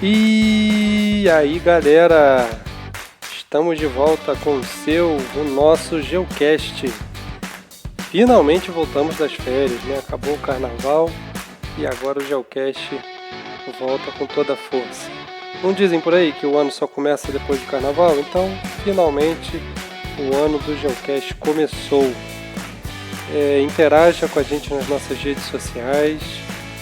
E aí, galera, estamos de volta com o nosso Geocast. Finalmente voltamos das férias, né? Acabou o carnaval e agora o Geocast volta com toda a força. Não dizem por aí que o ano só começa depois do carnaval? Então, finalmente, o ano do Geocast começou. Interaja com a gente nas nossas redes sociais,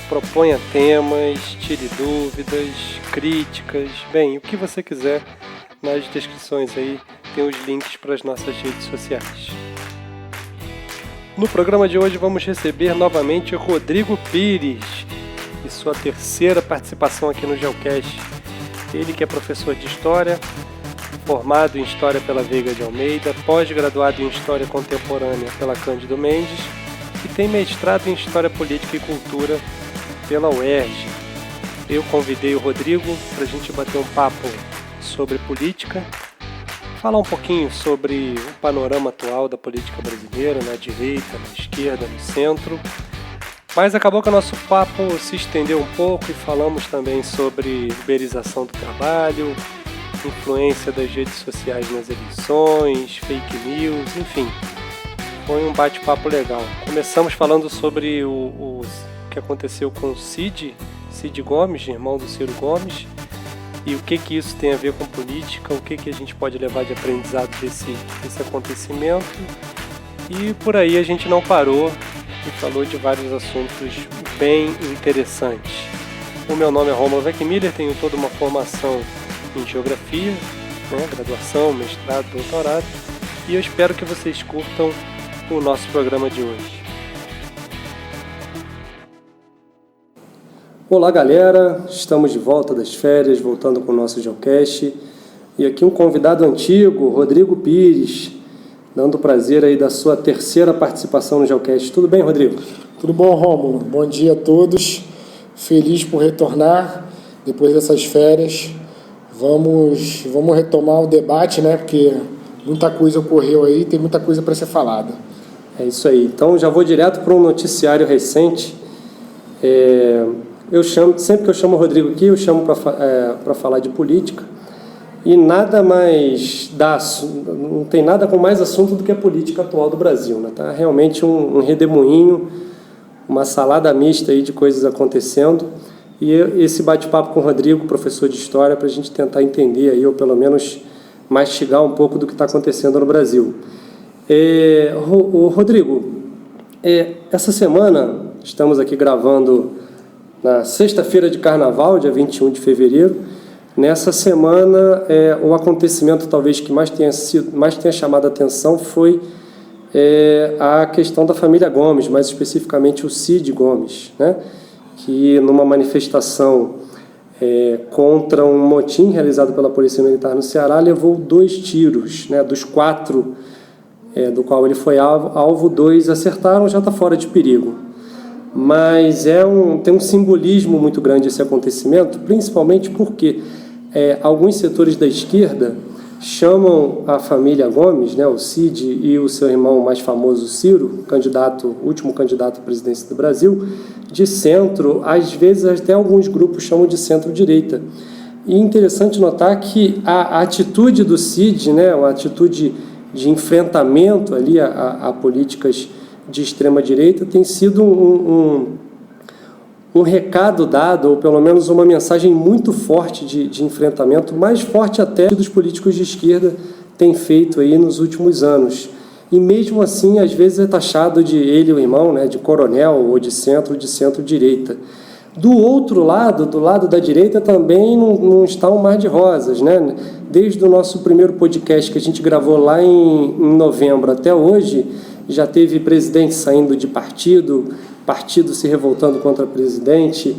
proponha temas, tire dúvidas, críticas, bem, o que você quiser. Nas descrições aí tem os links para as nossas redes sociais. No programa de hoje vamos receber novamente Rodrigo Pires e sua terceira participação aqui no Geocast. Ele que é professor de História, formado em História pela Veiga de Almeida, pós-graduado em História Contemporânea pela Cândido Mendes e tem mestrado em História Política e Cultura pela UERJ. Eu convidei o Rodrigo para a gente bater um papo sobre política, falar um pouquinho sobre o panorama atual da política brasileira, na direita, na esquerda, no centro, mas acabou que o nosso papo se estendeu um pouco e falamos também sobre uberização do trabalho, influência das redes sociais nas eleições, fake news, enfim, foi um bate-papo legal. Começamos falando sobre o que aconteceu com o Cid Gomes, irmão do Ciro Gomes, e o que isso tem a ver com política, o que a gente pode levar de aprendizado desse acontecimento. E por aí a gente não parou e falou de vários assuntos bem interessantes. O meu nome é Rômulo Weckmiller, tenho toda uma formação em Geografia, graduação, mestrado, doutorado, e eu espero que vocês curtam o nosso programa de hoje. Olá, galera, estamos de volta das férias, voltando com o nosso Geocast, e aqui um convidado antigo, Rodrigo Pires, dando o prazer aí da sua terceira participação no Geocast. Tudo bem, Rodrigo? Tudo bom, Rômulo? Bom dia a todos, feliz por retornar depois dessas férias. Vamos retomar o debate, né? Porque muita coisa ocorreu aí, tem muita coisa para ser falada. É isso aí. Então já vou direto para um noticiário recente. Sempre que eu chamo o Rodrigo aqui, eu chamo para falar de política. E nada mais não tem nada com mais assunto do que a política atual do Brasil, né? Tá realmente um redemoinho, uma salada mista aí de coisas acontecendo. E esse bate-papo com o Rodrigo, professor de História, para a gente tentar entender aí, ou pelo menos mastigar um pouco do que está acontecendo no Brasil. Rodrigo, essa semana, estamos aqui gravando na sexta-feira de Carnaval, dia 21 de fevereiro. Nessa semana, o acontecimento talvez que mais tenha chamado a atenção foi a questão da família Gomes, mais especificamente o Cid Gomes, né? Que numa manifestação contra um motim realizado pela Polícia Militar no Ceará, levou 2 tiros, né, dos 4 do qual ele foi alvo, 2 acertaram, já está fora de perigo. Mas tem um simbolismo muito grande esse acontecimento, principalmente porque alguns setores da esquerda chamam a família Gomes, né, o Cid e o seu irmão mais famoso, Ciro, último candidato à presidência do Brasil, de centro, às vezes até alguns grupos chamam de centro-direita. E é interessante notar que a atitude do Cid, né, uma atitude de enfrentamento ali a políticas de extrema-direita, tem sido um recado dado, ou pelo menos uma mensagem muito forte de enfrentamento, mais forte até dos políticos de esquerda têm feito aí nos últimos anos. E mesmo assim, às vezes é taxado de ele, o irmão, né, de coronel ou de centro-direita. Do outro lado, do lado da direita, também não está um mar de rosas, né? Desde o nosso primeiro podcast que a gente gravou lá em novembro até hoje, já teve presidente saindo de partido se revoltando contra o presidente,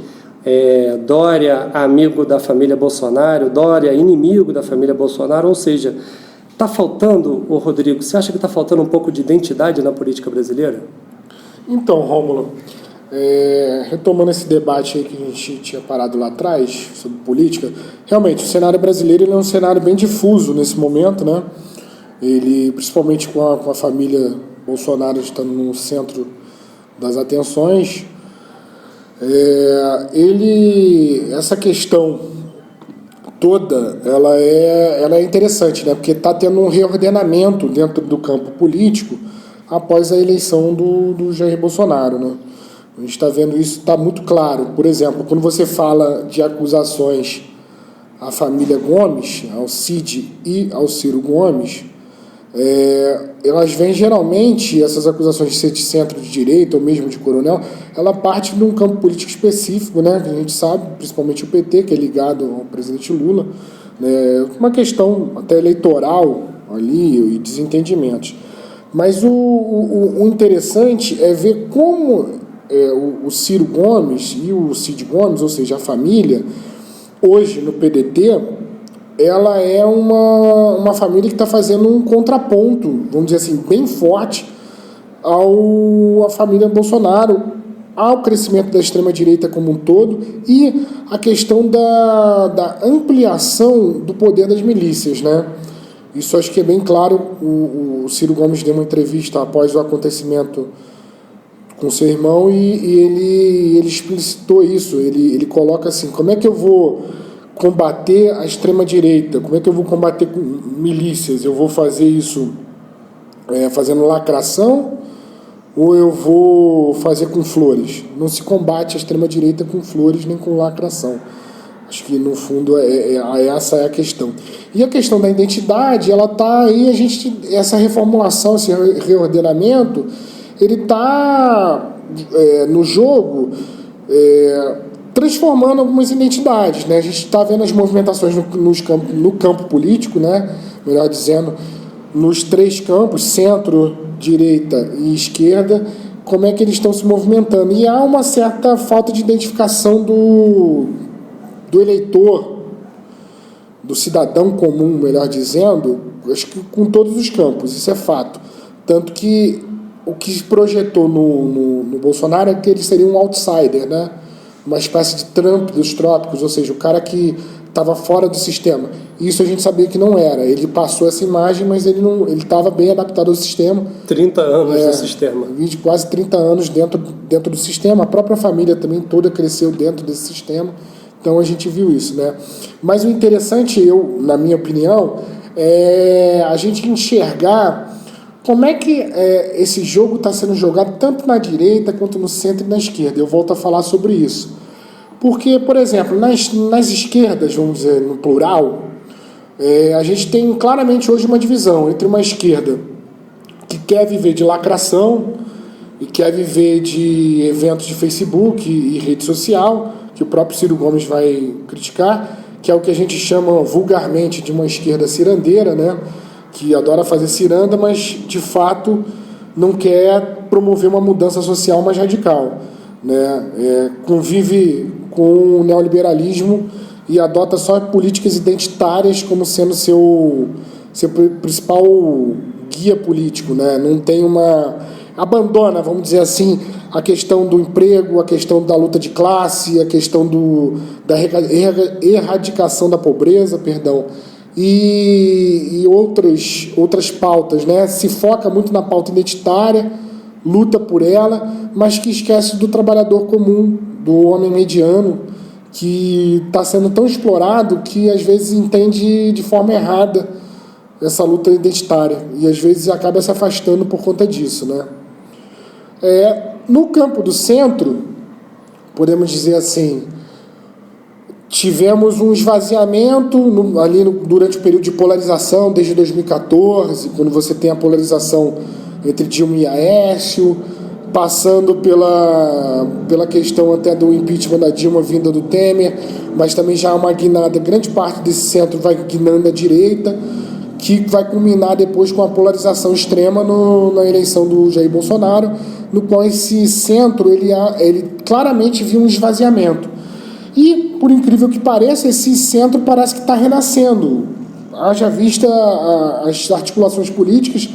Dória, amigo da família Bolsonaro, Dória, inimigo da família Bolsonaro, ou seja, está faltando, Rodrigo, você acha que está faltando um pouco de identidade na política brasileira? Então, Rômulo, retomando esse debate aí que a gente tinha parado lá atrás, sobre política, realmente o cenário brasileiro ele é um cenário bem difuso nesse momento, né? Ele, principalmente com a família Bolsonaro estando no centro das atenções, essa questão toda, ela é interessante, né? Porque está tendo um reordenamento dentro do campo político após a eleição do Jair Bolsonaro, né? A gente está vendo isso, está muito claro. Por exemplo, quando você fala de acusações à família Gomes, ao Cid e ao Ciro Gomes, elas vêm geralmente, essas acusações de ser de centro-direita ou mesmo de coronel, ela parte de um campo político específico, né, que a gente sabe, principalmente o PT, que é ligado ao presidente Lula, né, uma questão até eleitoral ali e desentendimentos. Mas o interessante é ver como o Ciro Gomes e o Cid Gomes, ou seja, a família, hoje no PDT, ela é uma família que está fazendo um contraponto, vamos dizer assim, bem forte à família Bolsonaro, ao crescimento da extrema-direita como um todo e a questão da ampliação do poder das milícias, né? Isso acho que é bem claro. O Ciro Gomes deu uma entrevista após o acontecimento com seu irmão e ele explicitou isso. Ele coloca assim: como é que eu vou combater a extrema-direita? Como é que eu vou combater com milícias? Eu vou fazer isso fazendo lacração ou eu vou fazer com flores? Não se combate a extrema-direita com flores nem com lacração. Acho que, no fundo, essa é a questão. E a questão da identidade, ela está aí, essa reformulação, esse reordenamento, ele está no jogo transformando algumas identidades, né? A gente está vendo as movimentações no campo político, né? Melhor dizendo, nos três campos, centro, direita e esquerda, como é que eles estão se movimentando. E há uma certa falta de identificação do eleitor, do cidadão comum, melhor dizendo, acho que com todos os campos, isso é fato. Tanto que o que se projetou no Bolsonaro é que ele seria um outsider, né? Uma espécie de Trump dos trópicos, ou seja, o cara que estava fora do sistema. Isso a gente sabia que não era. Ele passou essa imagem, mas ele estava bem adaptado ao sistema. 30 anos no sistema. Quase 30 anos dentro do sistema. A própria família também toda cresceu dentro desse sistema. Então a gente viu isso, né? Mas o interessante, na minha opinião, é a gente enxergar como é que esse jogo está sendo jogado tanto na direita quanto no centro e na esquerda. Eu volto a falar sobre isso. Porque, por exemplo, nas esquerdas, vamos dizer, no plural, a gente tem claramente hoje uma divisão entre uma esquerda que quer viver de lacração e quer viver de eventos de Facebook e rede social, que o próprio Ciro Gomes vai criticar, que é o que a gente chama vulgarmente de uma esquerda cirandeira, né? Que adora fazer ciranda, mas de fato não quer promover uma mudança social mais radical, né? Convive com o neoliberalismo e adota só políticas identitárias como sendo seu principal guia político, né? Não tem abandona, vamos dizer assim, a questão do emprego, a questão da luta de classe, a questão da erradicação da pobreza, e outras pautas, né? Se foca muito na pauta identitária, luta por ela, mas que esquece do trabalhador comum, do homem mediano, que está sendo tão explorado que às vezes entende de forma errada essa luta identitária e às vezes acaba se afastando por conta disso, né? No campo do centro, podemos dizer assim, tivemos um esvaziamento durante o período de polarização, desde 2014, quando você tem a polarização entre Dilma e Aécio, passando pela questão até do impeachment da Dilma vinda do Temer, mas também já há uma guinada, grande parte desse centro vai guinando à direita, que vai culminar depois com a polarização extrema na eleição do Jair Bolsonaro, no qual esse centro ele claramente viu um esvaziamento. E, por incrível que pareça, esse centro parece que está renascendo. Haja vista as articulações políticas,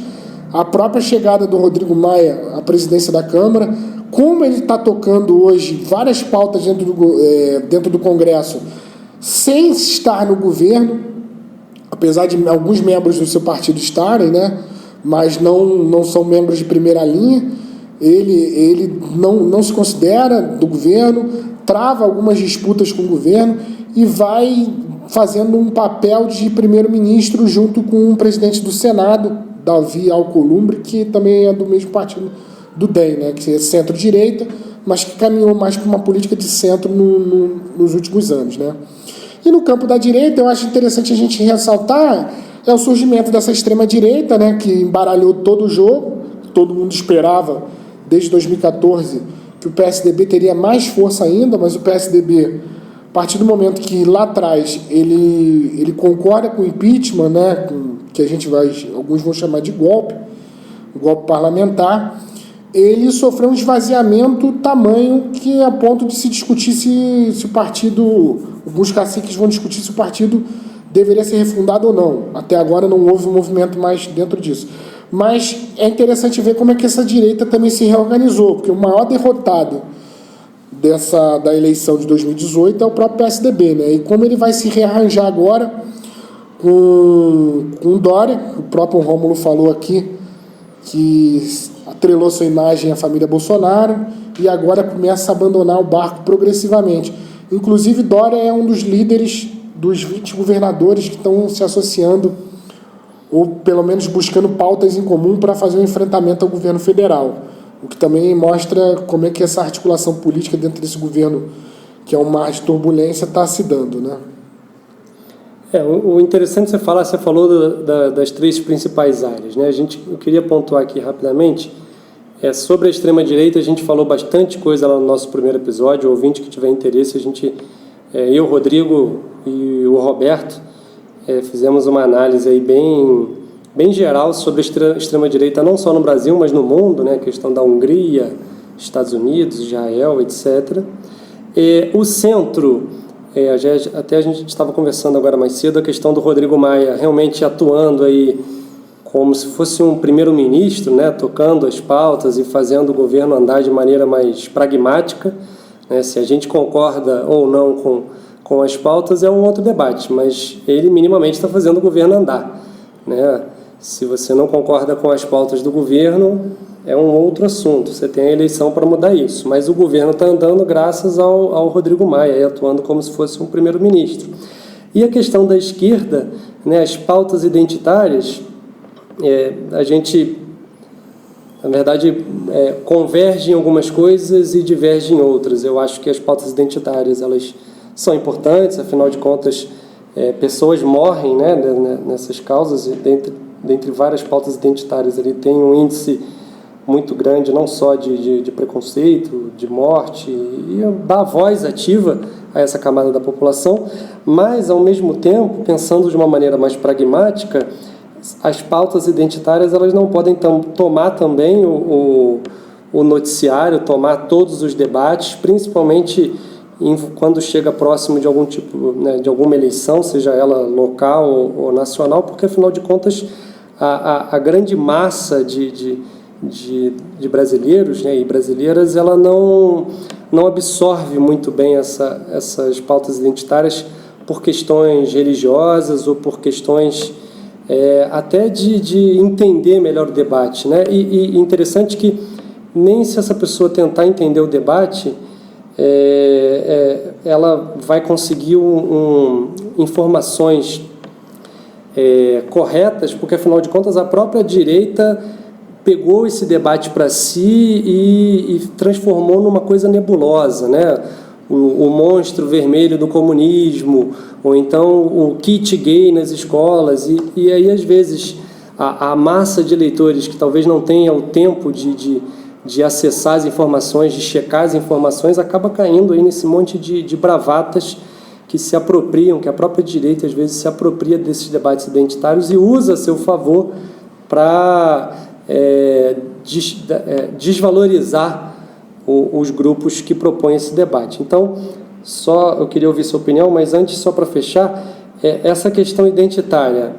a própria chegada do Rodrigo Maia à presidência da Câmara, como ele está tocando hoje várias pautas dentro do Congresso, sem estar no governo, apesar de alguns membros do seu partido estarem, né, mas não são membros de primeira linha. Ele não se considera do governo, trava algumas disputas com o governo e vai fazendo um papel de primeiro-ministro junto com o presidente do Senado, Davi Alcolumbre, que também é do mesmo partido do DEM, né, que é centro-direita, mas que caminhou mais para uma política de centro nos últimos anos, né. E no campo da direita, eu acho interessante a gente ressaltar o surgimento dessa extrema-direita, né, que embaralhou todo o jogo. Todo mundo esperava, desde 2014, que o PSDB teria mais força ainda, mas o PSDB, a partir do momento que lá atrás ele concorda com o impeachment, né, que alguns vão chamar de golpe parlamentar, ele sofreu um esvaziamento tamanho que a ponto de se discutir se o partido, alguns caciques vão discutir se o partido deveria ser refundado ou não. Até agora não houve um movimento mais dentro disso. Mas é interessante ver como é que essa direita também se reorganizou, porque o maior derrotado da eleição de 2018 é o próprio PSDB, né? E como ele vai se rearranjar agora com o Dória, o próprio Rômulo falou aqui, que atrelou sua imagem à família Bolsonaro e agora começa a abandonar o barco progressivamente. Inclusive, Dória é um dos líderes dos 20 governadores que estão se associando ou pelo menos buscando pautas em comum para fazer um enfrentamento ao governo federal, o que também mostra como é que essa articulação política dentro desse governo, que é um mar de turbulência, está se dando, né? O interessante você falou das três principais áreas, né? Eu queria pontuar aqui rapidamente, sobre a extrema-direita a gente falou bastante coisa lá no nosso primeiro episódio. O ouvinte que tiver interesse, eu, Rodrigo e o Roberto, fizemos uma análise aí bem geral sobre a extrema-direita, não só no Brasil, mas no mundo, né? A questão da Hungria, Estados Unidos, Israel, etc. O centro, até a gente estava conversando agora mais cedo, a questão do Rodrigo Maia realmente atuando aí como se fosse um primeiro-ministro, né? Tocando as pautas e fazendo o governo andar de maneira mais pragmática, né? Se a gente concorda ou não com as pautas é um outro debate, mas ele minimamente está fazendo o governo andar, né? Se você não concorda com as pautas do governo, é um outro assunto, você tem a eleição para mudar isso, mas o governo está andando graças ao Rodrigo Maia, atuando como se fosse um primeiro-ministro. E a questão da esquerda, né, as pautas identitárias, a gente, na verdade, converge em algumas coisas e diverge em outras. Eu acho que as pautas identitárias, elas são importantes, afinal de contas, pessoas morrem, né, nessas causas, e dentre várias pautas identitárias, ele tem um índice muito grande, não só de preconceito, de morte, e dá voz ativa a essa camada da população, mas, ao mesmo tempo, pensando de uma maneira mais pragmática, as pautas identitárias elas não podem tomar também o noticiário, tomar todos os debates, principalmente quando chega próximo de algum tipo, né, de alguma eleição, seja ela local ou nacional, porque, afinal de contas, a grande massa de brasileiros, né, e brasileiras, ela não absorve muito bem essas pautas identitárias por questões religiosas ou por questões até de entender melhor o debate, né? E interessante que nem se essa pessoa tentar entender o debate, ela vai conseguir informações corretas, porque, afinal de contas, a própria direita pegou esse debate para si e transformou numa coisa nebulosa, né? O monstro vermelho do comunismo, ou então o kit gay nas escolas, e aí, às vezes, a massa de eleitores que talvez não tenha o tempo de acessar as informações, de checar as informações, acaba caindo aí nesse monte de bravatas que se apropriam, que a própria direita, às vezes, se apropria desses debates identitários e usa a seu favor para desvalorizar os grupos que propõem esse debate. Então, eu queria ouvir sua opinião, mas antes, só para fechar, essa questão identitária,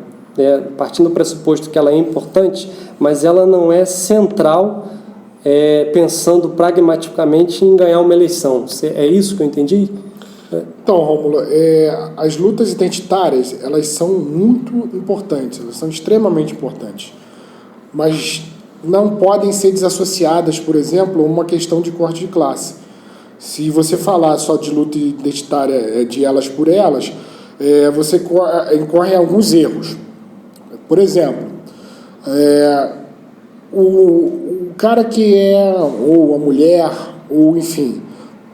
partindo do pressuposto que ela é importante, mas ela não é central, pensando pragmaticamente em ganhar uma eleição. É isso que eu entendi? Então, Rômulo, as lutas identitárias, elas são muito importantes, elas são extremamente importantes, mas não podem ser desassociadas, por exemplo, a uma questão de corte de classe. Se você falar só de luta identitária de elas por elas, você incorre em alguns erros. Por exemplo, o cara que ou a mulher, ou enfim,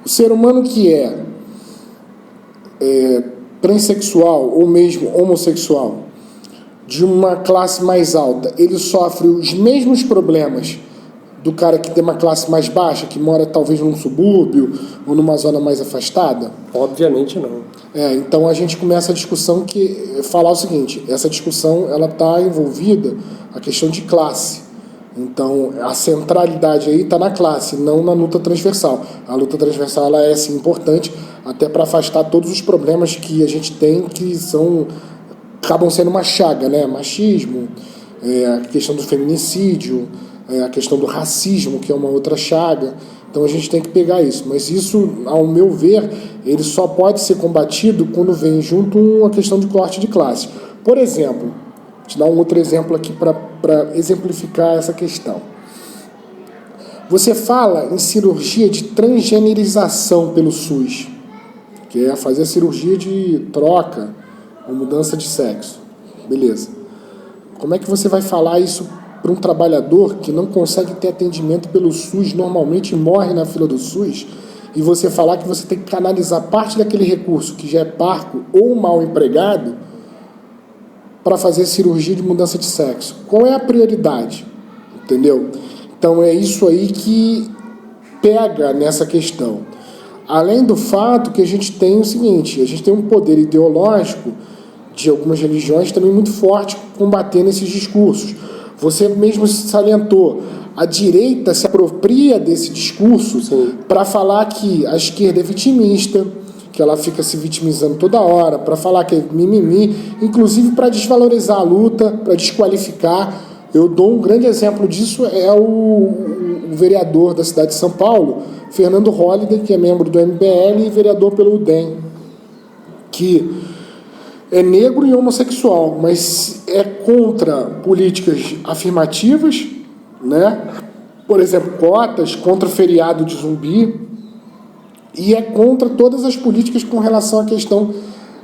o ser humano que transexual ou mesmo homossexual, de uma classe mais alta, ele sofre os mesmos problemas do cara que tem uma classe mais baixa, que mora talvez num subúrbio ou numa zona mais afastada? Obviamente não. Então a gente começa a discussão falar o seguinte, essa discussão ela está envolvida a questão de classe. Então a centralidade aí está na classe, não na luta transversal. A luta transversal ela é sim importante, até para afastar todos os problemas que a gente tem que acabam sendo uma chaga, né? Machismo, a questão do feminicídio, a questão do racismo, que é uma outra chaga. Então a gente tem que pegar isso. Mas isso, ao meu ver, ele só pode ser combatido quando vem junto a questão de corte de classe. Por exemplo, vou te dar um outro exemplo aqui para exemplificar essa questão. Você fala em cirurgia de transgenerização pelo SUS, que é fazer a cirurgia de troca ou mudança de sexo. Beleza. Como é que você vai falar isso para um trabalhador que não consegue ter atendimento pelo SUS, normalmente morre na fila do SUS, e você falar que você tem que canalizar parte daquele recurso que já é parco ou mal empregado para fazer cirurgia de mudança de sexo? Qual é a prioridade? Entendeu? Então é isso aí que pega nessa questão. Além do fato que a gente tem o seguinte, a gente tem um poder ideológico de algumas religiões também muito forte combatendo esses discursos. Você mesmo salientou, a direita se apropria desse discurso para falar que a esquerda é vitimista, que ela fica se vitimizando toda hora, para falar que é mimimi, inclusive para desvalorizar a luta, para desqualificar. Eu dou um grande exemplo disso, é o vereador da cidade de São Paulo, Fernando Holliday, que é membro do MBL e vereador pelo UDEM, que é negro e homossexual, mas é contra políticas afirmativas, né? Por exemplo, cotas, contra feriado de zumbi, e é contra todas as políticas com relação à questão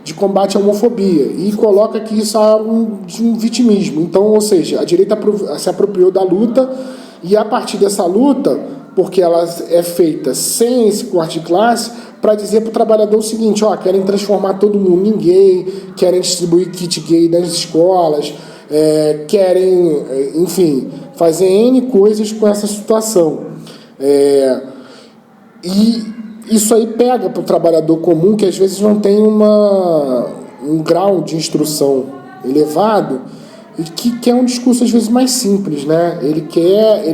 de combate à homofobia, e coloca que isso é um vitimismo. Então, ou seja, a direita se apropriou da luta, e a partir dessa luta, porque ela é feita sem esse corte de classe, para dizer para o trabalhador o seguinte, querem transformar todo mundo em gay, querem distribuir kit gay nas escolas, querem, enfim, fazer N coisas com essa situação. E isso aí pega para o trabalhador comum, que às vezes não tem um grau de instrução elevado, e que quer um discurso às vezes mais simples, né? Ele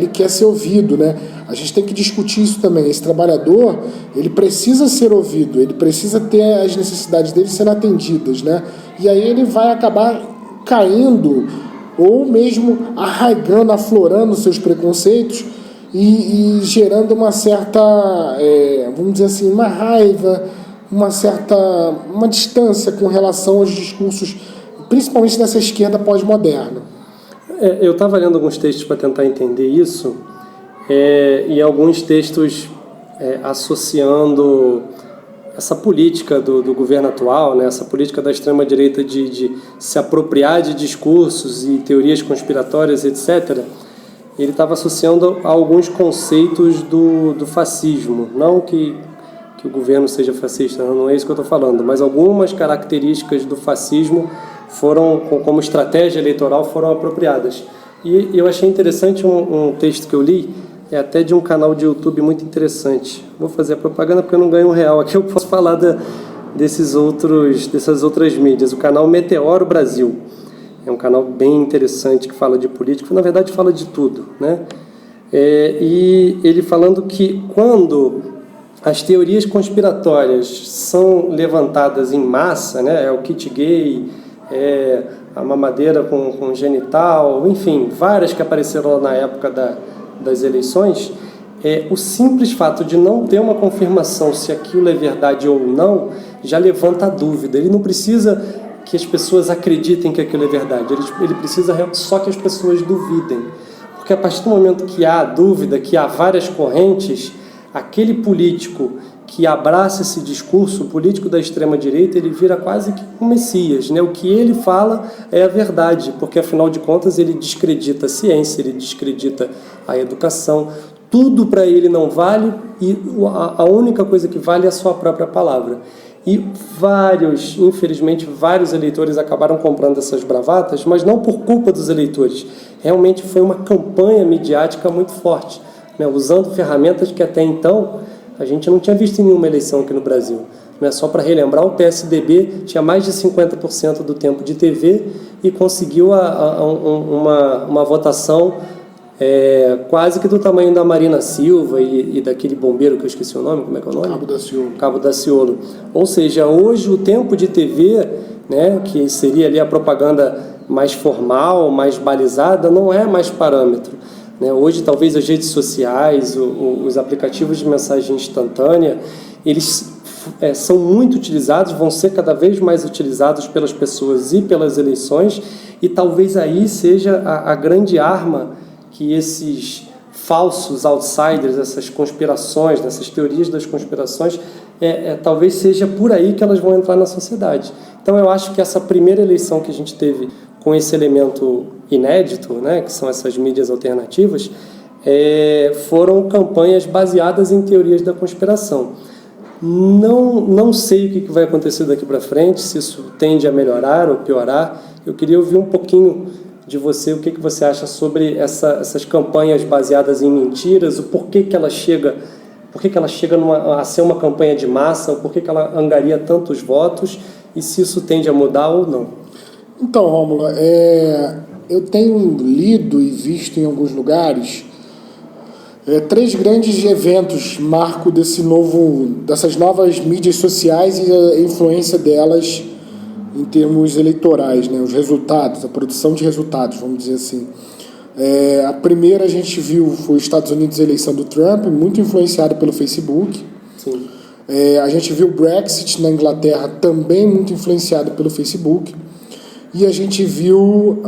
quer ser ouvido, né? A gente tem que discutir isso também. Esse trabalhador, ele precisa ser ouvido, ele precisa ter as necessidades dele sendo atendidas, né? E aí ele vai acabar caindo ou mesmo arraigando, aflorando seus preconceitos e gerando uma certa, vamos dizer assim, uma raiva, uma distância com relação aos discursos, principalmente dessa esquerda pós-moderna. Eu estava lendo alguns textos para tentar entender isso, e alguns textos associando essa política do governo atual, né, essa política da extrema-direita de se apropriar de discursos e teorias conspiratórias, etc., ele estava associando a alguns conceitos do fascismo. Não que o governo seja fascista, não é isso que eu estou falando, mas algumas características do fascismo foram, como estratégia eleitoral, foram apropriadas. E eu achei interessante um texto que eu li, até de um canal de YouTube muito interessante. Vou fazer a propaganda porque eu não ganho R$1 aqui, eu posso falar dessas outras mídias. O canal Meteoro Brasil. É um canal bem interessante que fala de política, na verdade fala de tudo, né? E ele falando que quando as teorias conspiratórias são levantadas em massa, né? O kit gay, a mamadeira com genital, enfim, várias que apareceram na época das eleições, o simples fato de não ter uma confirmação se aquilo é verdade ou não, já levanta a dúvida. Ele não precisa que as pessoas acreditem que aquilo é verdade, ele precisa só que as pessoas duvidem. Porque a partir do momento que há dúvida, que há várias correntes, aquele político que abraça esse discurso, o político da extrema-direita, ele vira quase que um messias, né? O que ele fala é a verdade, porque afinal de contas ele descredita a ciência, ele descredita a educação, tudo para ele não vale e a única coisa que vale é a sua própria palavra. E infelizmente, vários eleitores acabaram comprando essas bravatas, mas não por culpa dos eleitores. Realmente foi uma campanha midiática muito forte, né? Usando ferramentas que até então a gente não tinha visto em nenhuma eleição aqui no Brasil. Né? Só para relembrar, o PSDB tinha mais de 50% do tempo de TV e conseguiu uma votação quase que do tamanho da Marina Silva e daquele bombeiro que eu esqueci o nome, como é que é o nome? Cabo Daciolo. Ou seja, hoje o tempo de TV, né, que seria ali a propaganda mais formal, mais balizada, não é mais parâmetro. Né? Hoje, talvez as redes sociais, os aplicativos de mensagem instantânea, eles são muito utilizados, vão ser cada vez mais utilizados pelas pessoas e pelas eleições, e talvez aí seja a grande arma que esses falsos outsiders, essas conspirações, essas teorias das conspirações, talvez seja por aí que elas vão entrar na sociedade. Então eu acho que essa primeira eleição que a gente teve com esse elemento inédito, né, que são essas mídias alternativas, foram campanhas baseadas em teorias da conspiração. Não sei o que vai acontecer daqui para frente, se isso tende a melhorar ou piorar. Eu queria ouvir um pouquinho de você, o que você acha sobre essas campanhas baseadas em mentiras, o porquê que ela chega a ser uma campanha de massa, o porquê que ela angaria tantos votos e se isso tende a mudar ou não. Então, Rômulo, eu tenho lido e visto em alguns lugares 3 grandes eventos marco dessas novas mídias sociais e a influência delas em termos eleitorais, né? Os resultados, a produção de resultados, vamos dizer assim. A primeira a gente viu foi os Estados Unidos, a eleição do Trump, muito influenciado pelo Facebook. Sim. A gente viu o Brexit na Inglaterra, também muito influenciado pelo Facebook. E a gente viu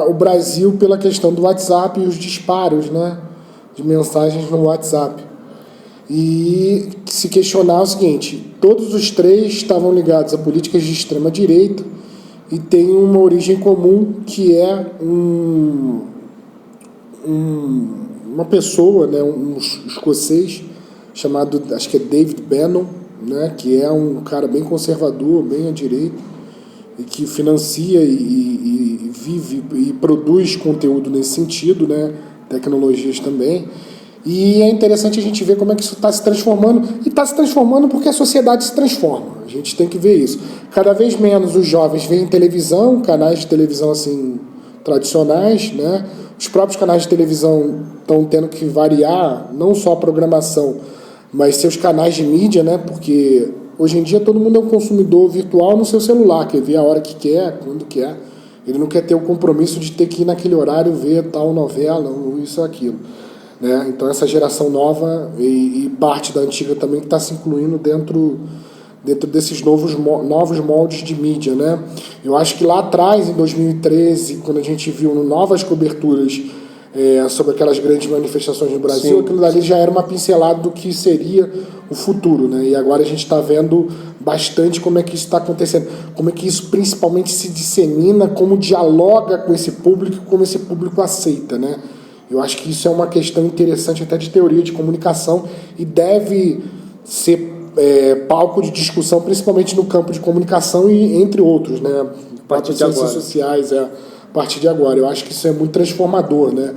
o Brasil pela questão do WhatsApp e os disparos, né, de mensagens no WhatsApp. E se questionar o seguinte: todos os 3 estavam ligados a políticas de extrema-direita e têm uma origem comum, que é uma pessoa, né, um escocês chamado, acho que é David Bannon, né, que é um cara bem conservador, bem à direita, e que financia e vive e produz conteúdo nesse sentido, né, tecnologias também. E é interessante a gente ver como é que isso está se transformando, e está se transformando porque a sociedade se transforma. A gente tem que ver isso. Cada vez menos os jovens veem televisão, canais de televisão assim tradicionais, né? Os próprios canais de televisão estão tendo que variar, não só a programação, mas seus canais de mídia, né? Porque hoje em dia todo mundo é um consumidor virtual no seu celular, quer ver a hora que quer, quando quer. Ele não quer ter o compromisso de ter que ir naquele horário ver tal novela ou isso ou aquilo. Né? Então essa geração nova e parte da antiga também está se incluindo dentro desses novos moldes de mídia. Né? Eu acho que lá atrás, em 2013, quando a gente viu novas coberturas sobre aquelas grandes manifestações no Brasil, aquilo dali já era uma pincelada do que seria o futuro. Né? E agora a gente está vendo bastante como é que isso está acontecendo, como é que isso principalmente se dissemina, como dialoga com esse público, como esse público aceita. Né? Eu acho que isso é uma questão interessante até de teoria de comunicação e deve ser palco de discussão, principalmente no campo de comunicação e entre outros, né? A partir de ciências sociais, a partir de agora. Eu acho que isso é muito transformador, né?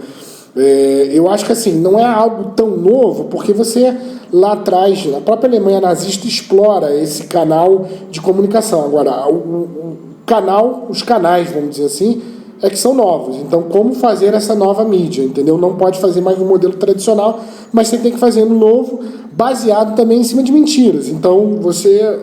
Eu acho que assim, não é algo tão novo, porque você lá atrás, a própria Alemanha nazista explora esse canal de comunicação. Agora, os canais, vamos dizer assim, que são novos. Então, como fazer essa nova mídia, entendeu? Não pode fazer mais um modelo tradicional, mas você tem que fazer um novo, baseado também em cima de mentiras. Então, você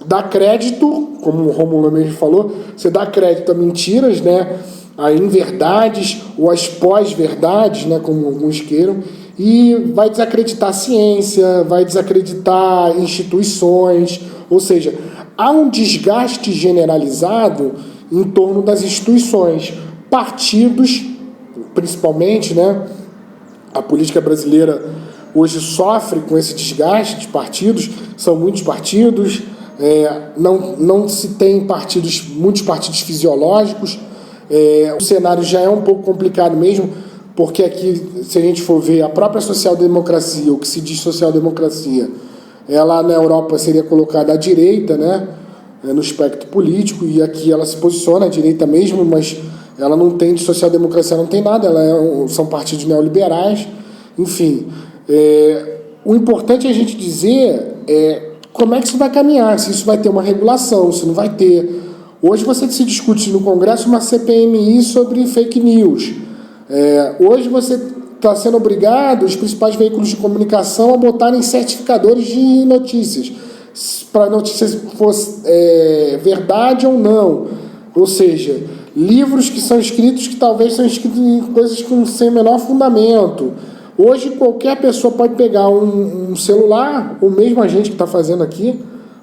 dá crédito, como o Rômulo mesmo falou, você dá crédito a mentiras, né? A inverdades ou as pós-verdades, né? Como alguns queiram, e vai desacreditar a ciência, vai desacreditar instituições, ou seja, há um desgaste generalizado em torno das instituições, partidos, principalmente, né, A política brasileira hoje sofre com esse desgaste de partidos, são muitos partidos, não se tem muitos partidos fisiológicos, o cenário já é um pouco complicado mesmo, porque aqui, se a gente for ver a própria social-democracia, o que se diz social-democracia, ela na Europa seria colocada à direita, né, no espectro político, e aqui ela se posiciona à direita mesmo, mas ela não tem de social-democracia, não tem nada, são partidos neoliberais, enfim. O importante é a gente dizer como é que isso vai caminhar, se isso vai ter uma regulação, se não vai ter. Hoje você se discute no Congresso uma CPMI sobre fake news. Hoje você está sendo obrigado, os principais veículos de comunicação, a botarem certificadores de notícias, para a notícia fosse verdade ou não. Ou seja, livros que são escritos, que talvez são escritos em coisas sem o menor fundamento. Hoje qualquer pessoa pode pegar um celular, ou mesmo a gente que está fazendo aqui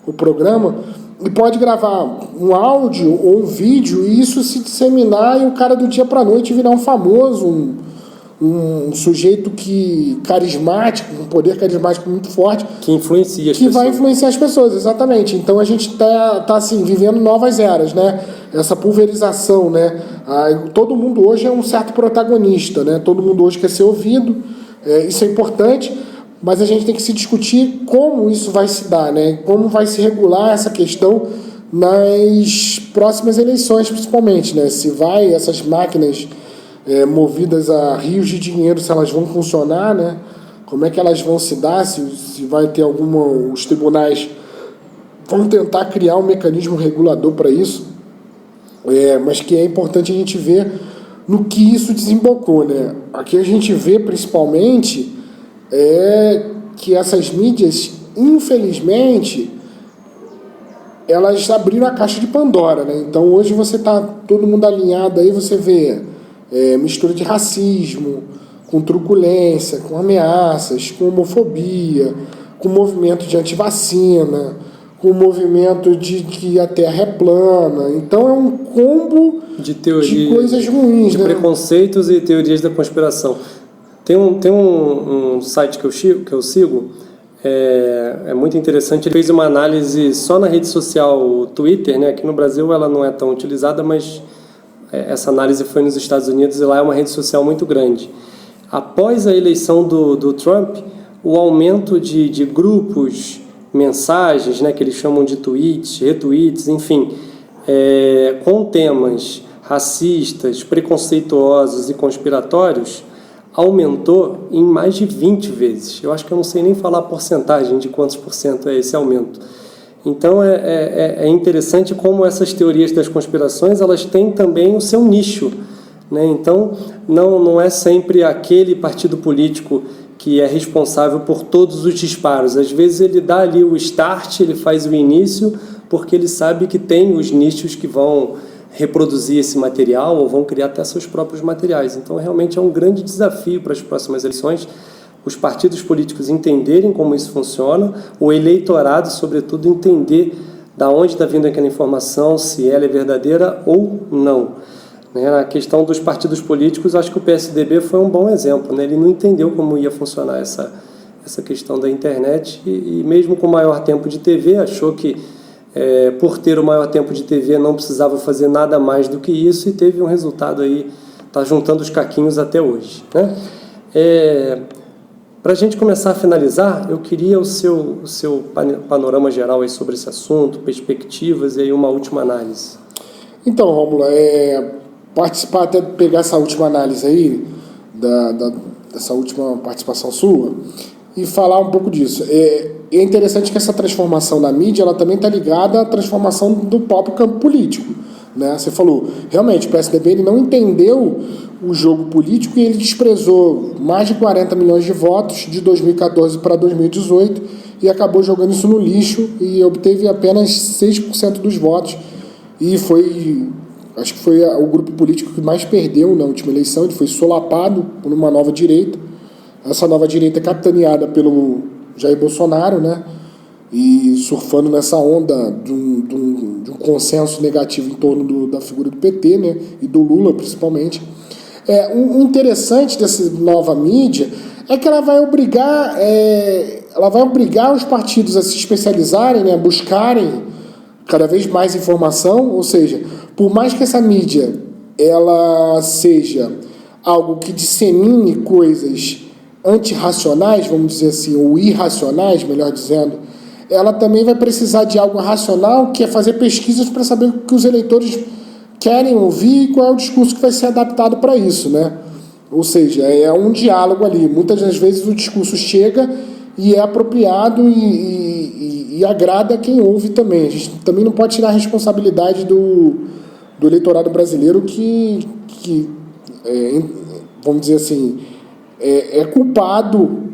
o programa, e pode gravar um áudio ou um vídeo e isso se disseminar e o cara do dia para a noite virar um famoso, um sujeito carismático, um poder carismático muito forte. Que influencia as pessoas. Que vai influenciar as pessoas, exatamente. Então a gente está assim, vivendo novas eras, né? Essa pulverização, né? Todo mundo hoje é um certo protagonista, né? Todo mundo hoje quer ser ouvido, isso é importante, mas a gente tem que se discutir como isso vai se dar, né? Como vai se regular essa questão nas próximas eleições, principalmente, né? Se essas máquinas movidas a rios de dinheiro, se elas vão funcionar, né? Como é que elas vão se dar, se vai ter os tribunais vão tentar criar um mecanismo regulador para isso, mas que é importante a gente ver no que isso desembocou, né? Aqui a gente vê principalmente que essas mídias, infelizmente, elas abriram a caixa de Pandora, né? Então hoje você tá todo mundo alinhado aí, você vê mistura de racismo, com truculência, com ameaças, com homofobia, com movimento de antivacina, com movimento de que a Terra é plana. Então é um combo de coisas ruins, de né? Preconceitos e teorias da conspiração. Tem um site que eu sigo, é muito interessante. Ele fez uma análise só na rede social Twitter, né? Aqui no Brasil ela não é tão utilizada, mas essa análise foi nos Estados Unidos e lá é uma rede social muito grande. Após a eleição do Trump, o aumento de grupos, mensagens, né, que eles chamam de tweets, retweets, enfim, com temas racistas, preconceituosos e conspiratórios, aumentou em mais de 20 vezes. Eu acho que eu não sei nem falar a porcentagem de quantos por cento é esse aumento. Então é interessante como essas teorias das conspirações elas têm também o seu nicho, né? Então não é sempre aquele partido político que é responsável por todos os disparos. Às vezes ele dá ali o start, ele faz o início, porque ele sabe que tem os nichos que vão reproduzir esse material ou vão criar até seus próprios materiais. Então realmente é um grande desafio para as próximas eleições os partidos políticos entenderem como isso funciona, o eleitorado, sobretudo, entender da onde está vindo aquela informação, se ela é verdadeira ou não. Na questão dos partidos políticos, acho que o PSDB foi um bom exemplo, né? Ele não entendeu como ia funcionar essa questão da internet e mesmo com maior tempo de TV, achou que por ter o maior tempo de TV não precisava fazer nada mais do que isso e teve um resultado aí, está juntando os caquinhos até hoje, né? Para a gente começar a finalizar, eu queria o seu panorama geral aí sobre esse assunto, perspectivas e aí uma última análise. Então, Rômulo, participar, até pegar essa última análise aí, dessa última participação sua, e falar um pouco disso. É interessante que essa transformação da mídia, ela também está ligada à transformação do próprio campo político, né? Você falou, realmente, o PSDB ele não entendeu o jogo político e ele desprezou mais de 40 milhões de votos de 2014 para 2018 e acabou jogando isso no lixo e obteve apenas 6% dos votos e acho que foi o grupo político que mais perdeu na última eleição. Ele foi solapado por uma nova direita. Essa nova direita é capitaneada pelo Jair Bolsonaro, né? E surfando nessa onda de um consenso negativo em torno da figura do PT, né? E do Lula, principalmente. O interessante dessa nova mídia é que ela vai obrigar os partidos a se especializarem, né, a buscarem cada vez mais informação, ou seja, por mais que essa mídia ela seja algo que dissemine coisas antirracionais, vamos dizer assim, ou irracionais, melhor dizendo, ela também vai precisar de algo racional, que é fazer pesquisas para saber o que os eleitores querem ouvir e qual é o discurso que vai ser adaptado para isso, né? Ou seja, é um diálogo ali. Muitas das vezes o discurso chega e é apropriado e agrada quem ouve também. A gente também não pode tirar a responsabilidade do eleitorado brasileiro que vamos dizer assim, é culpado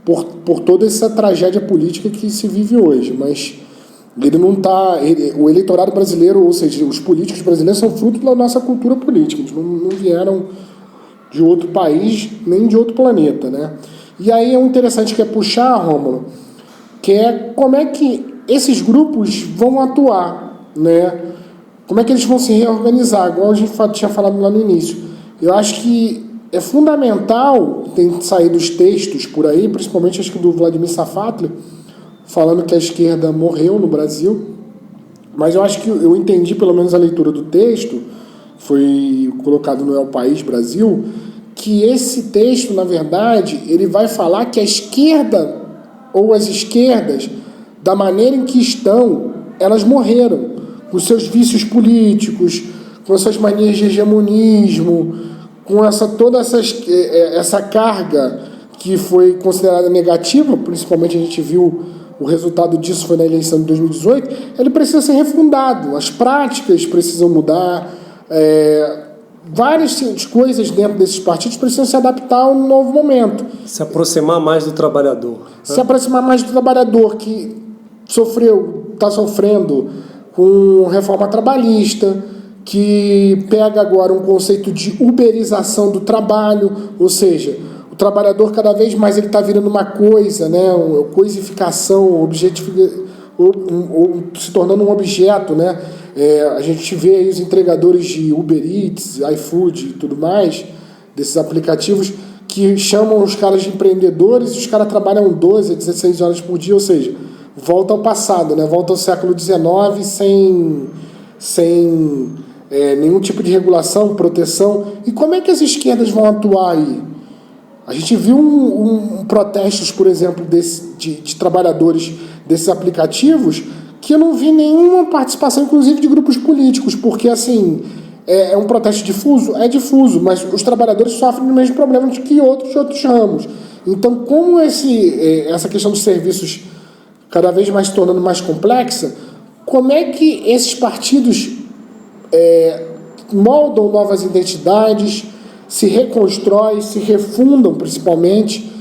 por toda essa tragédia política que se vive hoje, mas ele não está... O eleitorado brasileiro, ou seja, os políticos brasileiros são fruto da nossa cultura política, eles não vieram de outro país, nem de outro planeta, né? E aí é um interessante que é puxar, Rômulo, que é como é que esses grupos vão atuar, né? Como é que eles vão se reorganizar, igual a gente tinha falado lá no início. Eu acho que é fundamental, tem saído os textos por aí, principalmente acho que do Vladimir Safatli, falando que a esquerda morreu no Brasil, mas eu acho que eu entendi pelo menos a leitura do texto, foi colocado no El País Brasil, que esse texto, na verdade, ele vai falar que a esquerda ou as esquerdas, da maneira em que estão, elas morreram, com seus vícios políticos, com suas manias de hegemonismo, com toda essa carga que foi considerada negativa, principalmente a gente viu o resultado disso foi na eleição de 2018, ele precisa ser refundado, as práticas precisam mudar, várias coisas dentro desses partidos precisam se adaptar a um novo momento. Se aproximar mais do trabalhador. Se aproximar mais do trabalhador que está sofrendo com reforma trabalhista, que pega agora um conceito de uberização do trabalho, ou seja, o trabalhador cada vez mais ele está virando uma coisa, né, uma coisificação, se tornando um objeto, né? A gente vê aí os entregadores de Uber Eats, iFood e tudo mais, desses aplicativos, que chamam os caras de empreendedores e os caras trabalham 12 a 16 horas por dia, ou seja, volta ao passado, né? Volta ao século XIX sem nenhum tipo de regulação, proteção. E como é que as esquerdas vão atuar aí? A gente viu protestos, por exemplo, de trabalhadores desses aplicativos que eu não vi nenhuma participação, inclusive, de grupos políticos, porque, assim, é um protesto difuso? É difuso, mas os trabalhadores sofrem do mesmo problema que outros ramos. Então, como essa questão dos serviços cada vez mais se tornando mais complexa, como é que esses partidos moldam novas identidades, se reconstroem, se refundam principalmente,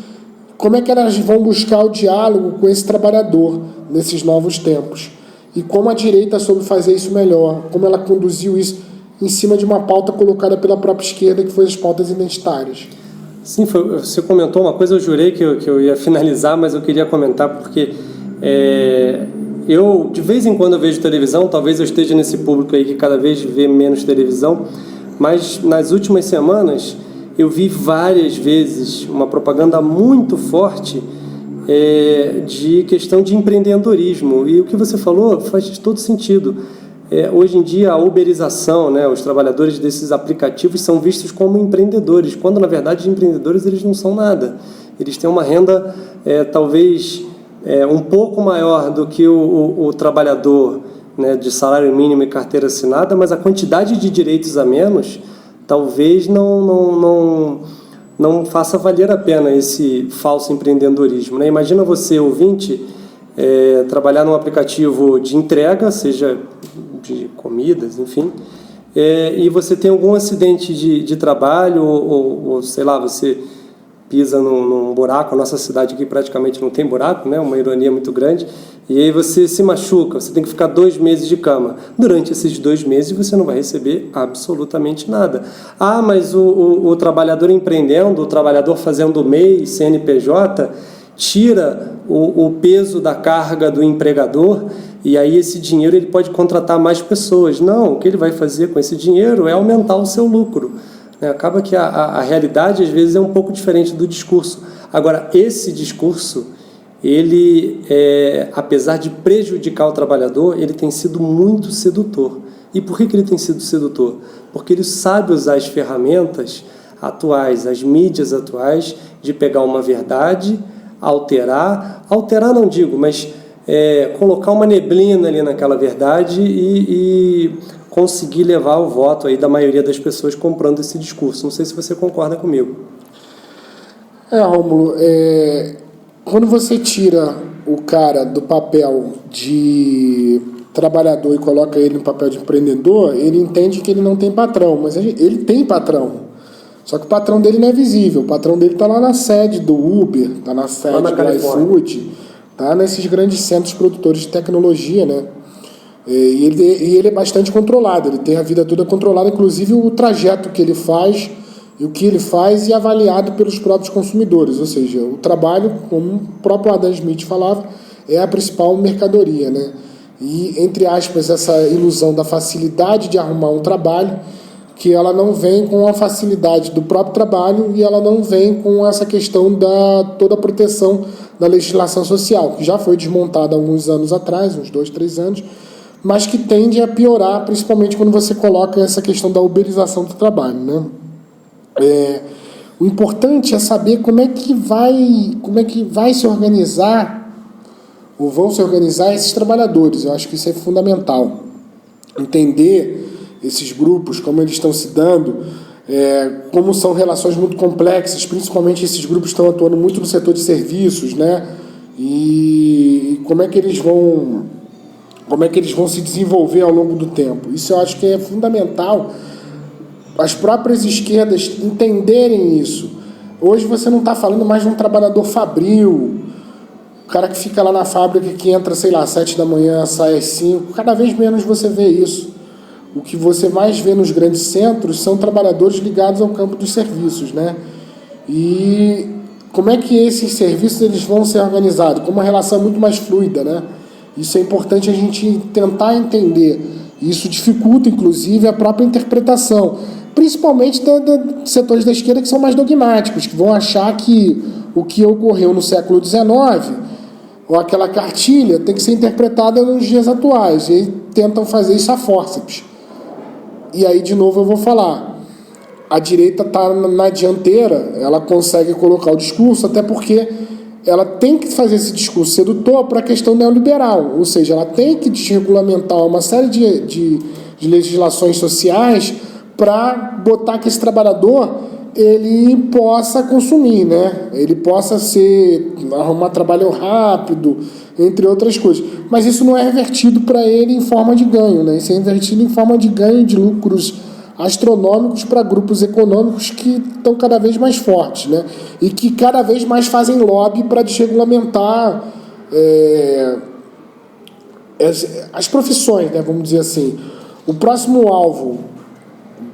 como é que elas vão buscar o diálogo com esse trabalhador nesses novos tempos? E como a direita soube fazer isso melhor, como ela conduziu isso em cima de uma pauta colocada pela própria esquerda, que foi as pautas identitárias. Sim, você comentou uma coisa, eu jurei que eu ia finalizar, mas eu queria comentar porque eu, de vez em quando, eu vejo televisão, talvez eu esteja nesse público aí que cada vez vê menos televisão, mas nas últimas semanas eu vi várias vezes uma propaganda muito forte de questão de empreendedorismo. E o que você falou faz todo sentido. Hoje em dia, a uberização, né, os trabalhadores desses aplicativos são vistos como empreendedores, quando, na verdade, empreendedores eles não são nada. Eles têm uma renda, talvez, um pouco maior do que o trabalhador, né, de salário mínimo e carteira assinada, mas a quantidade de direitos a menos talvez não faça valer a pena esse falso empreendedorismo, né? Imagina você, ouvinte, trabalhar num aplicativo de entrega, seja de comidas, enfim, e você tem algum acidente de trabalho ou sei lá, você pisa num buraco. A nossa cidade aqui praticamente não tem buraco, né? Uma ironia muito grande. E aí você se machuca, você tem que ficar 2 meses de cama. Durante esses 2 meses você não vai receber absolutamente nada. Ah, mas o trabalhador empreendendo, o trabalhador fazendo MEI, CNPJ, tira o peso da carga do empregador e aí esse dinheiro ele pode contratar mais pessoas. Não, o que ele vai fazer com esse dinheiro é aumentar o seu lucro, né? Acaba que a realidade, às vezes, é um pouco diferente do discurso. Agora, esse discurso, ele, apesar de prejudicar o trabalhador, ele tem sido muito sedutor. E por que ele tem sido sedutor? Porque ele sabe usar as ferramentas atuais, as mídias atuais, de pegar uma verdade, alterar não digo, mas colocar uma neblina ali naquela verdade e conseguir levar o voto aí da maioria das pessoas comprando esse discurso. Não sei se você concorda comigo. Rômulo, quando você tira o cara do papel de trabalhador e coloca ele no papel de empreendedor, ele entende que ele não tem patrão, mas ele tem patrão. Só que o patrão dele não é visível. O patrão dele está lá na sede do Uber, está na sede do iFood, está nesses grandes centros produtores de tecnologia, né? E ele é bastante controlado, ele tem a vida toda controlada, inclusive o trajeto que ele faz e o que ele faz é avaliado pelos próprios consumidores. Ou seja, o trabalho, como o próprio Adam Smith falava, é a principal mercadoria, né? E, entre aspas, essa ilusão da facilidade de arrumar um trabalho, que ela não vem com a facilidade do próprio trabalho e ela não vem com essa questão da toda a proteção da legislação social, que já foi desmontada há alguns anos atrás, uns 2, 3 anos, mas que tende a piorar, principalmente quando você coloca essa questão da uberização do trabalho, né? O importante é saber como é que vai se organizar, ou vão se organizar esses trabalhadores. Eu acho que isso é fundamental. Entender esses grupos, como eles estão se dando, como são relações muito complexas, principalmente esses grupos estão atuando muito no setor de serviços, né? E como é que eles vão se desenvolver ao longo do tempo. Isso eu acho que é fundamental as próprias esquerdas entenderem isso. Hoje você não está falando mais de um trabalhador fabril, o cara que fica lá na fábrica, que entra, sei lá, às 7 da manhã, sai às 5, cada vez menos você vê isso. O que você mais vê nos grandes centros são trabalhadores ligados ao campo dos serviços, né? E como é que esses serviços eles vão ser organizados? Com uma relação muito mais fluida, né? Isso é importante a gente tentar entender. Isso dificulta, inclusive, a própria interpretação, principalmente de setores da esquerda que são mais dogmáticos, que vão achar que o que ocorreu no século XIX, ou aquela cartilha, tem que ser interpretada nos dias atuais. E aí tentam fazer isso a fórceps. E aí, de novo, eu vou falar. A direita está na dianteira, ela consegue colocar o discurso, até porque ela tem que fazer esse discurso sedutor para a questão neoliberal, ou seja, ela tem que desregulamentar uma série de legislações sociais para botar que esse trabalhador ele possa consumir, né? Ele possa arrumar trabalho rápido, entre outras coisas. Mas isso não é revertido para ele em forma de ganho, né? Isso é revertido em forma de ganho de lucros astronômicos para grupos econômicos que estão cada vez mais fortes, né? E que cada vez mais fazem lobby para desregulamentar as profissões, né? Vamos dizer assim. O próximo alvo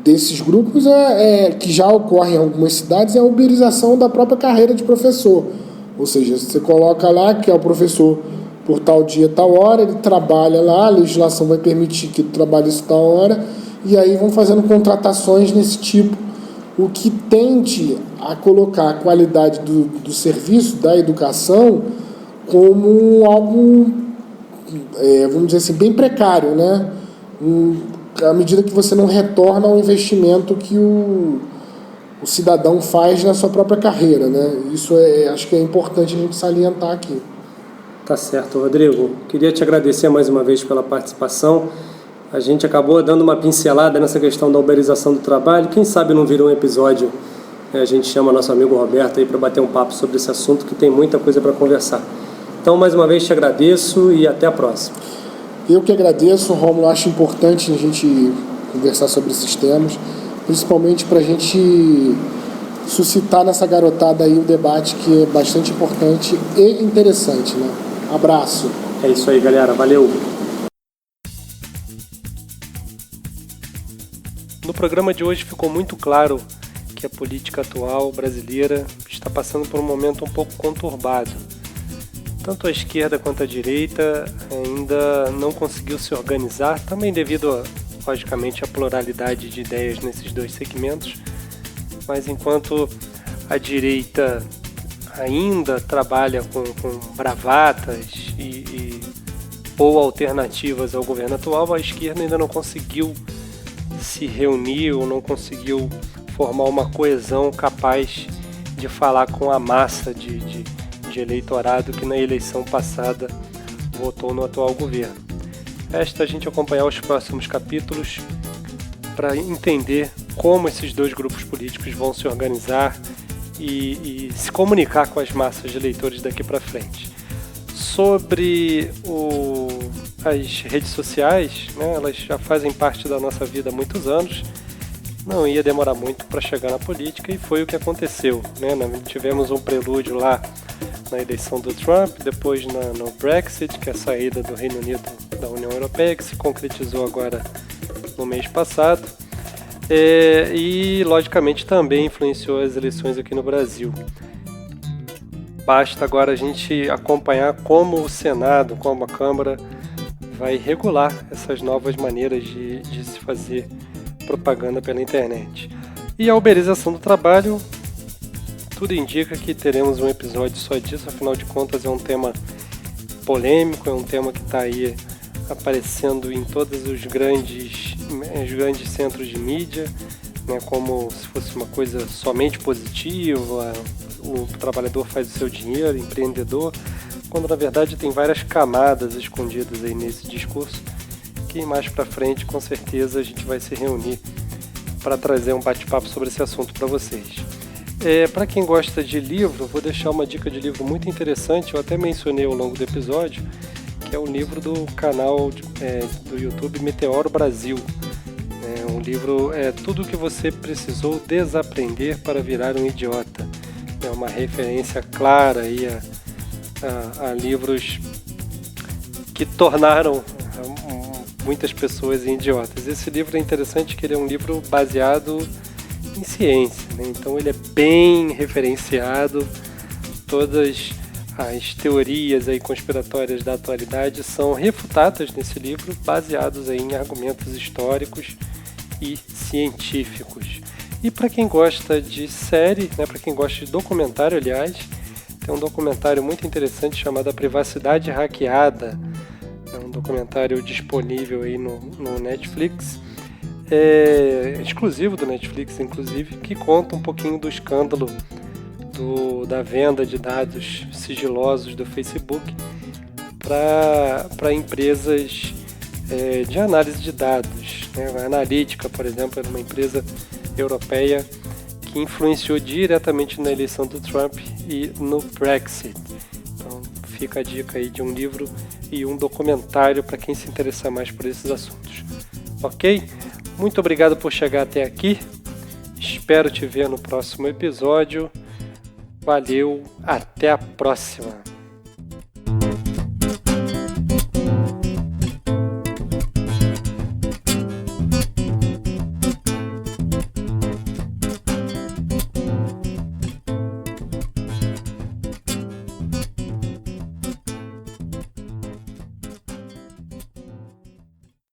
desses grupos que já ocorre em algumas cidades é a uberização da própria carreira de professor. Ou seja, você coloca lá que é o professor por tal dia, tal hora, ele trabalha lá, a legislação vai permitir que ele trabalhe isso tal hora, e aí vão fazendo contratações nesse tipo, o que tende a colocar a qualidade do serviço, da educação, como algo, vamos dizer assim, bem precário, né? À medida que você não retorna ao investimento que o cidadão faz na sua própria carreira, né? Isso acho que é importante a gente salientar aqui. Tá certo, Rodrigo. Queria te agradecer mais uma vez pela participação. A gente acabou dando uma pincelada nessa questão da uberização do trabalho. Quem sabe não virou um episódio, a gente chama nosso amigo Roberto aí para bater um papo sobre esse assunto, que tem muita coisa para conversar. Então, mais uma vez, te agradeço e até a próxima. Eu que agradeço, Rômulo. Acho importante a gente conversar sobre esses temas, principalmente para a gente suscitar nessa garotada aí um debate que é bastante importante e interessante, né? Abraço. É isso aí, galera. Valeu. No programa de hoje ficou muito claro que a política atual brasileira está passando por um momento um pouco conturbado. Tanto a esquerda quanto a direita ainda não conseguiu se organizar, também devido, logicamente, à pluralidade de ideias nesses dois segmentos, Mas enquanto a direita ainda trabalha com bravatas ou alternativas ao governo atual, a esquerda ainda não conseguiu se reunir ou não conseguiu formar uma coesão capaz de falar com a massa de eleitorado que na eleição passada votou no atual governo. Resta a gente acompanhar os próximos capítulos para entender como esses dois grupos políticos vão se organizar e se comunicar com as massas de eleitores daqui para frente. Sobre as redes sociais, né, elas já fazem parte da nossa vida há muitos anos, não ia demorar muito para chegar na política e foi o que aconteceu, né? Tivemos um prelúdio lá na eleição do Trump, depois no Brexit, que é a saída do Reino Unido da União Europeia, que se concretizou agora no mês passado, e logicamente também influenciou as eleições aqui no Brasil. Basta agora a gente acompanhar como o Senado, como a Câmara vai regular essas novas maneiras de se fazer propaganda pela internet. E a uberização do trabalho, tudo indica que teremos um episódio só disso, afinal de contas é um tema polêmico, é um tema que está aí aparecendo em todos os grandes centros de mídia, né, como se fosse uma coisa somente positiva, o trabalhador faz o seu dinheiro, empreendedor, quando na verdade tem várias camadas escondidas aí nesse discurso, que mais para frente com certeza a gente vai se reunir para trazer um bate-papo sobre esse assunto para vocês. Para quem gosta de livro, vou deixar uma dica de livro muito interessante, eu até mencionei ao longo do episódio, que é o livro do canal do YouTube Meteoro Brasil. Um livro Tudo o que você precisou desaprender para virar um idiota. É uma referência clara aí a livros que tornaram muitas pessoas em idiotas. Esse livro é interessante que ele é um livro baseado em ciência, né? Então ele é bem referenciado, todas as teorias aí conspiratórias da atualidade são refutadas nesse livro, baseados aí em argumentos históricos e científicos. E para quem gosta de série, né, para quem gosta de documentário, aliás, tem um documentário muito interessante chamado A Privacidade Hackeada. É um documentário disponível aí no Netflix, exclusivo do Netflix, inclusive, que conta um pouquinho do escândalo da venda de dados sigilosos do Facebook para empresas de análise de dados, né? A Analytica, por exemplo, era uma empresa europeia que influenciou diretamente na eleição do Trump e no Brexit. Então fica a dica aí de um livro e um documentário para quem se interessar mais por esses assuntos. Ok? Muito obrigado por chegar até aqui. Espero te ver no próximo episódio. Valeu, até a próxima!